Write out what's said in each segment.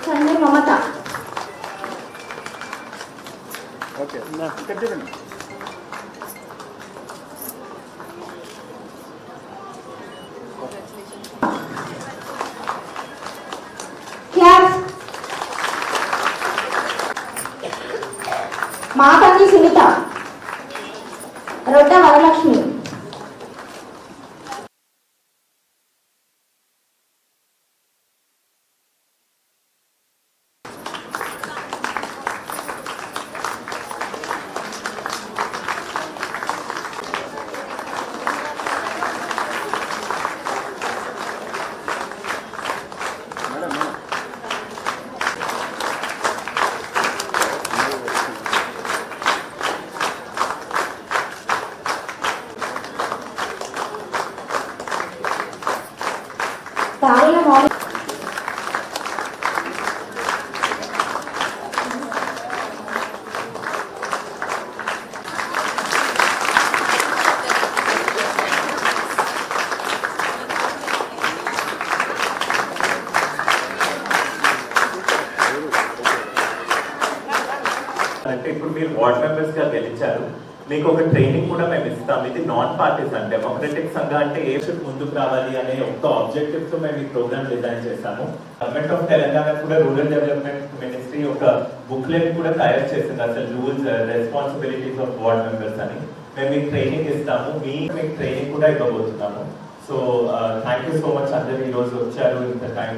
చంద్ర మమత. Okay చెప్పండి. Class. Matangi Sunitha. Rodda Varalakshmi. తారల మౌని. అంటే ఇప్పుడు మీరు వార్డ్ మెంబర్స్ గా గెలిచారు, మీకు ఒక ట్రైనింగ్ కూడా మేము ఇస్తాం. ఇది నాన్ పార్టిజన్ డెమోక్రటిక్ సంఘ అంటే ఏ ముందుకు రావాలి అనే ఒక ఆబ్జెక్టివ్ తో మేము ఈ ప్రోగ్రామ్ డిజైన్ చేశాము. గవర్నమెంట్ ఆఫ్ తెలంగాణ కూడా రూరల్ డెవలప్మెంట్ మినిస్ట్రీ ఒక బుక్లెట్ కూడా తయారు చేసింది, అసలు rules responsibilities of ward members అని. మేము మీకు ట్రైనింగ్ ఇస్తాము, మీకు ట్రైనింగ్ కూడా ఇవ్వబోతున్నాము. So thank you so much అందరు ఈ రోజు వచ్చారు ఇంత టైం.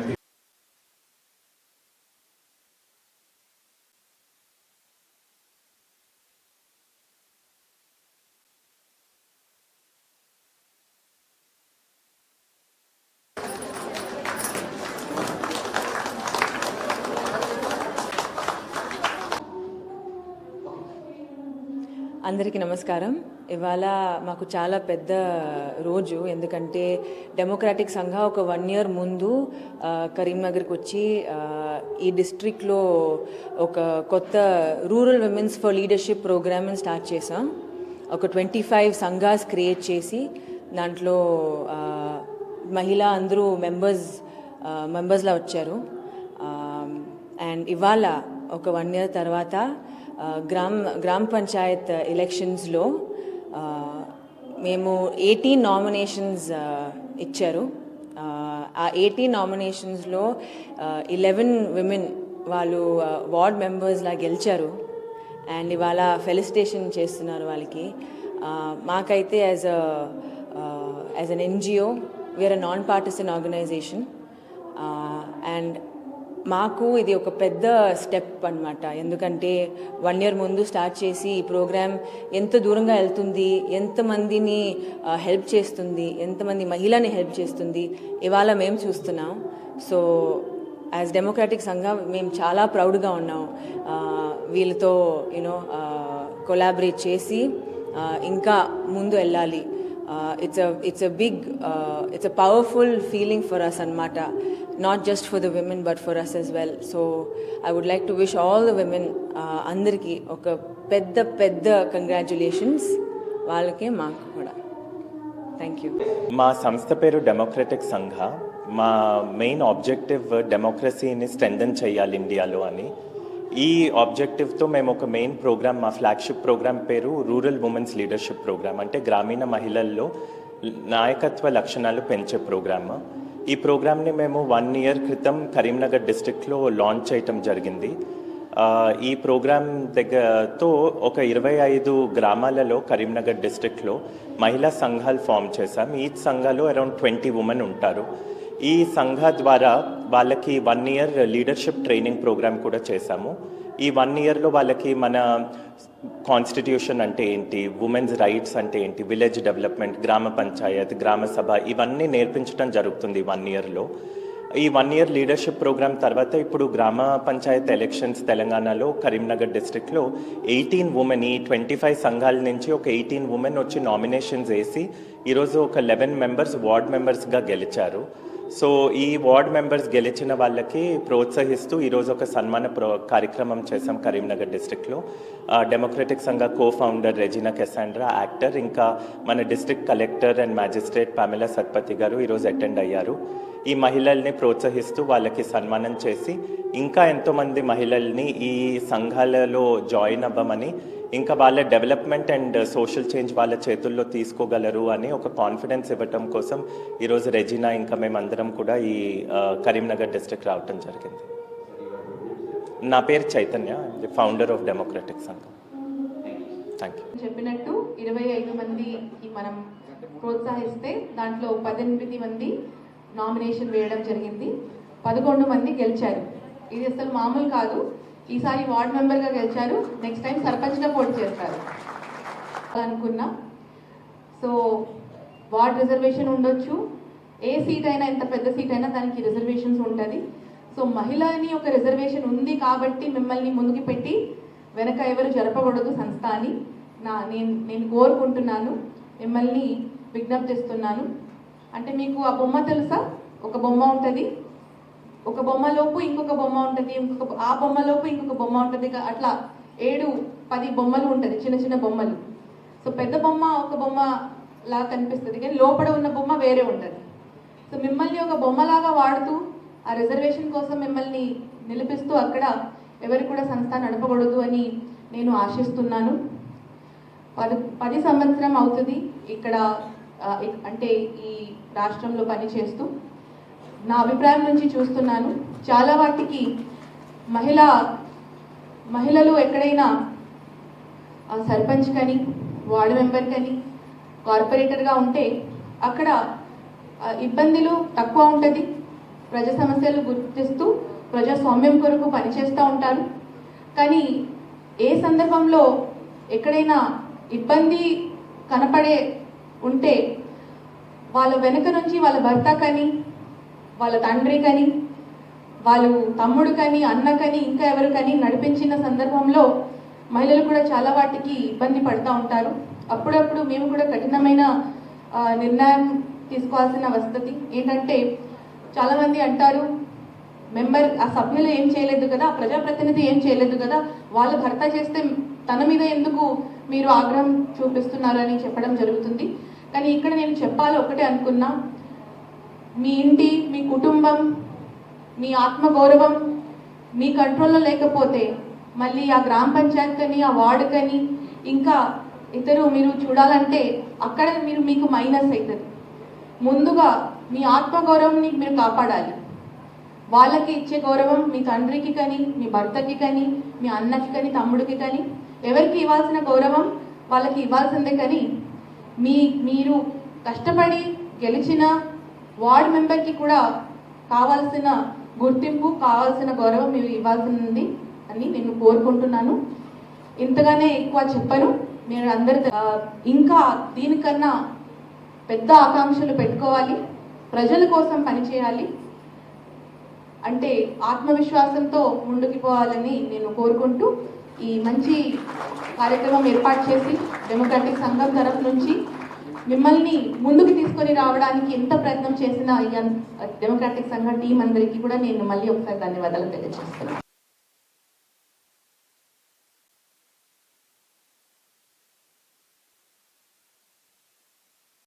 అందరికీ నమస్కారం. ఇవాళ మాకు చాలా పెద్ద రోజు, ఎందుకంటే డెమోక్రాటిక్ సంఘ ఒక 1 year ముందు కరీంనగర్కి వచ్చి ఈ డిస్ట్రిక్ట్లో ఒక కొత్త రూరల్ విమెన్స్ ఫర్ లీడర్షిప్ ప్రోగ్రామ్ని స్టార్ట్ చేసాం. ఒక 25 సంఘాస్ క్రియేట్ చేసి దాంట్లో మహిళా అందరూ మెంబర్స్లా వచ్చారు. అండ్ ఇవాళ ఒక 1 year తర్వాత గ్రామ పంచాయత్ ఎలక్షన్స్లో మేము 18 నామినేషన్స్ ఇచ్చారు. ఆ 18 నామినేషన్స్లో 11 విమెన్ వాళ్ళు వార్డ్ మెంబర్స్లా గెలిచారు. అండ్ ఇవాళ ఫెలిసిటేషన్ చేస్తున్నారు వాళ్ళకి. మాకైతే as an NGO we're a non partisan organisation. And మాకు ఇది ఒక పెద్ద స్టెప్ అన్నమాట, ఎందుకంటే 1 year ముందు స్టార్ట్ చేసి ఈ ప్రోగ్రామ్ ఎంత దూరంగా వెళ్తుంది, ఎంతమందిని హెల్ప్ చేస్తుంది, ఎంతమంది మహిళని హెల్ప్ చేస్తుంది ఇవాళ మేము చూస్తున్నాం. సో యాజ్ డెమోక్రాటిక్ సంఘం మేము చాలా ప్రౌడ్గా ఉన్నాం వీళ్ళతో కొలాబరేట్ చేసి ఇంకా ముందు వెళ్ళాలి. it's a powerful feeling for us anamata, not just for the women but for us as well. So I would like to wish all the women andariki oka pedda congratulations వాళ్ళకే మాకు కూడా. Thank you. మా సంస్థ పేరు democratic సంఘ. మా main objective డెమోక్రసీని strengthen చేయాలి ఇండియాలో అని. ఈ ఆబ్జెక్టివ్తో మేము ఒక మెయిన్ ప్రోగ్రామ్, మా ఫ్లాగ్షిప్ ప్రోగ్రామ్ పేరు రూరల్ ఉమెన్స్ లీడర్షిప్ ప్రోగ్రామ్, అంటే గ్రామీణ మహిళల్లో నాయకత్వ లక్షణాలు పెంచే ప్రోగ్రామ్. ఈ ప్రోగ్రామ్ని మేము 1 year క్రితం కరీంనగర్ డిస్ట్రిక్ట్లో లాంచ్ చేయటం జరిగింది. ఈ ప్రోగ్రామ్ దగ్గరతో ఒక 25 గ్రామాలలో కరీంనగర్ డిస్ట్రిక్ట్లో మహిళా సంఘాలు ఫామ్ చేశాం. ఈ సంఘాలు అరౌండ్ 20 ఉమెన్ ఉంటారు. ఈ సంఘ ద్వారా వాళ్ళకి 1 year లీడర్షిప్ ట్రైనింగ్ ప్రోగ్రామ్ కూడా చేశాము. ఈ 1 yearలో వాళ్ళకి మన కాన్స్టిట్యూషన్ అంటే ఏంటి, ఉమెన్స్ రైట్స్ అంటే ఏంటి, విలేజ్ డెవలప్మెంట్, గ్రామ పంచాయత్, గ్రామ సభ ఇవన్నీ నేర్పించడం జరుగుతుంది 1 yearలో. ఈ 1 year లీడర్షిప్ ప్రోగ్రామ్ తర్వాత ఇప్పుడు గ్రామ పంచాయత్ ఎలక్షన్స్ తెలంగాణలో కరీంనగర్ డిస్ట్రిక్ట్లో 18 ఉమెన్, ఈ 25 సంఘాల నుంచి ఒక 18 ఉమెన్ వచ్చి నామినేషన్స్ వేసి ఈరోజు ఒక 11 members వార్డ్ మెంబర్స్గా గెలిచారు. సో ఈ వార్డ్ మెంబర్స్ గెలిచిన వాళ్ళకి ప్రోత్సహిస్తూ ఈరోజు ఒక సన్మాన కార్యక్రమం చేశాం కరీంనగర్ డిస్ట్రిక్ట్లో. డెమోక్రటిక్ సంఘ కో-ఫౌండర్ రెజినా కెసాండ్రా, యాక్టర్, ఇంకా మన district collector and magistrate Pamela Satpathy గారు ఈరోజు అటెండ్ అయ్యారు. ఈ మహిళల్ని ప్రోత్సహిస్తూ వాళ్ళకి సన్మానం చేసి ఇంకా ఎంతోమంది మహిళల్ని ఈ సంఘాలలో జాయిన్ అవ్వమని, ఇంకా వాళ్ళ డెవలప్మెంట్ అండ్ సోషల్ చేంజ్ వాళ్ళ చేతుల్లో తీసుకోగలరు అని ఒక కాన్ఫిడెన్స్ ఇవ్వటం కోసం ఈరోజు రెజినా ఇంకా మేమందరం కూడా ఈ కరీంనగర్ డిస్ట్రిక్ట్ రావటం జరిగింది. నా పేరు చైతన్య, ఫౌండర్ ఆఫ్ డెమోక్రటిక్ సంఘం. Thank you. చెప్పినట్టు 25 మందికి మనం ప్రోత్సహిస్తే దాంట్లో 18 మంది నామినేషన్ వేయడం జరిగింది, 11 మంది గెలిచారు. ఇది అసలు మామూలు కాదు. ఈసారి వార్డ్ మెంబర్గా గెలిచారు, నెక్స్ట్ టైం సర్పంచ్గా పోటీ చేస్తారు అనుకున్నా. సో వార్డ్ రిజర్వేషన్ ఉండొచ్చు, ఏ సీట్ అయినా, ఎంత పెద్ద సీట్ అయినా దానికి రిజర్వేషన్స్ ఉంటుంది. సో మహిళని ఒక రిజర్వేషన్ ఉంది కాబట్టి మిమ్మల్ని ముందుకు పెట్టి వెనక ఎవరు జరపకూడదు సంస్థ అని నేను కోరుకుంటున్నాను, మిమ్మల్ని విజ్ఞప్తిస్తున్నాను. అంటే మీకు ఆ బొమ్మ తెలుసా? ఒక బొమ్మ ఉంటుంది, ఒక బొమ్మలోపు ఇంకొక బొమ్మ ఉంటుంది, ఆ బొమ్మలోపు ఇంకొక బొమ్మ ఉంటుంది, అట్లా 7-10 బొమ్మలు ఉంటుంది, చిన్న చిన్న బొమ్మలు. సో పెద్ద బొమ్మ ఒక బొమ్మ లాగా కనిపిస్తుంది, కానీ లోపల ఉన్న బొమ్మ వేరే ఉంటుంది. సో మిమ్మల్ని ఒక బొమ్మలాగా వాడుతూ ఆ రిజర్వేషన్ కోసం మిమ్మల్ని నిలిపిస్తూ అక్కడ ఎవరు కూడా సంస్థ నడపకూడదు అని నేను ఆశిస్తున్నాను. 10 సంవత్సరం అవుతుంది ఇక్కడ అంటే ఈ రాష్ట్రంలో పనిచేస్తూ. నా అభిప్రాయం నుంచి చూస్తున్నాను, చాలా వాటికి మహిళలు ఎక్కడైనా సర్పంచ్ కానీ, వార్డు మెంబర్ కానీ, కార్పొరేటర్గా ఉంటే అక్కడ ఇబ్బందులు తక్కువ ఉంటుంది, ప్రజా సమస్యలు గుర్తిస్తూ ప్రజాస్వామ్యం కొరకు పనిచేస్తూ ఉంటారు. కానీ ఏ సందర్భంలో ఎక్కడైనా ఇబ్బంది కనపడే ఉంటే వాళ్ళ వెనుక నుంచి వాళ్ళ భర్త కానీ, వాళ్ళ తండ్రి కానీ, వాళ్ళు తమ్ముడు కానీ, అన్న కానీ, ఇంకా ఎవరు కానీ నడిపించిన సందర్భంలో మహిళలు కూడా చాలా వాటికి ఇబ్బంది పడుతూ ఉంటారు. అప్పుడప్పుడు మేము కూడా కఠినమైన నిర్ణయం తీసుకోవాల్సిన వస్తుంది. ఏంటంటే చాలామంది అంటారు, ఆ సభ్యులు ఏం చేయలేదు కదా, ప్రజాప్రతినిధి ఏం చేయలేదు కదా, వాళ్ళ భర్త చేస్తే తన మీద ఎందుకు మీరు ఆగ్రహం చూపిస్తున్నారు అని చెప్పడం జరుగుతుంది. కానీ ఇక్కడ నేను చెప్పాలి ఒకటే అనుకున్నా, మీ ఇంటి, మీ కుటుంబం, మీ ఆత్మగౌరవం మీ కంట్రోల్లో లేకపోతే మళ్ళీ ఆ గ్రామ పంచాయత్ అని, ఆ వార్డు కానీ, ఇంకా ఇతరు మీరు చూడాలంటే అక్కడ మీకు మైనస్ అవుతుంది. ముందుగా మీ ఆత్మగౌరవంని మీరు కాపాడాలి. వాళ్ళకి ఇచ్చే గౌరవం మీ తండ్రికి కానీ, మీ భర్తకి కానీ, మీ అన్నకి కానీ, తమ్ముడికి కానీ, ఎవరికి ఇవ్వాల్సిన గౌరవం వాళ్ళకి ఇవ్వాల్సిందే. కానీ మీరు కష్టపడి గెలిచిన వార్డ్ మెంబర్కి కూడా కావాల్సిన గుర్తింపు, కావాల్సిన గౌరవం మీరు ఇవ్వాల్సింది అని నేను కోరుకుంటున్నాను. ఇంతగానే ఎక్కువ చెప్పను. మీరు అందరు ఇంకా దీనికన్నా పెద్ద ఆకాంక్షలు పెట్టుకోవాలి, ప్రజల కోసం పనిచేయాలి, అంటే ఆత్మవిశ్వాసంతో ముందుకు పోవాలని నేను కోరుకుంటూ ఈ మంచి కార్యక్రమం ఏర్పాటు చేసి డెమోక్రటిక్ సంఘం తరఫు నుంచి మిమ్మల్ని ముందుకు తీసుకొని రావడానికి ఎంత ప్రయత్నం చేసినా ఈ డెమోక్రటిక్ సంఘం టీం అందరికీ కూడా నేను మళ్ళీ ఒకసారి ధన్యవాదాలు తెలియజేస్తున్నాను.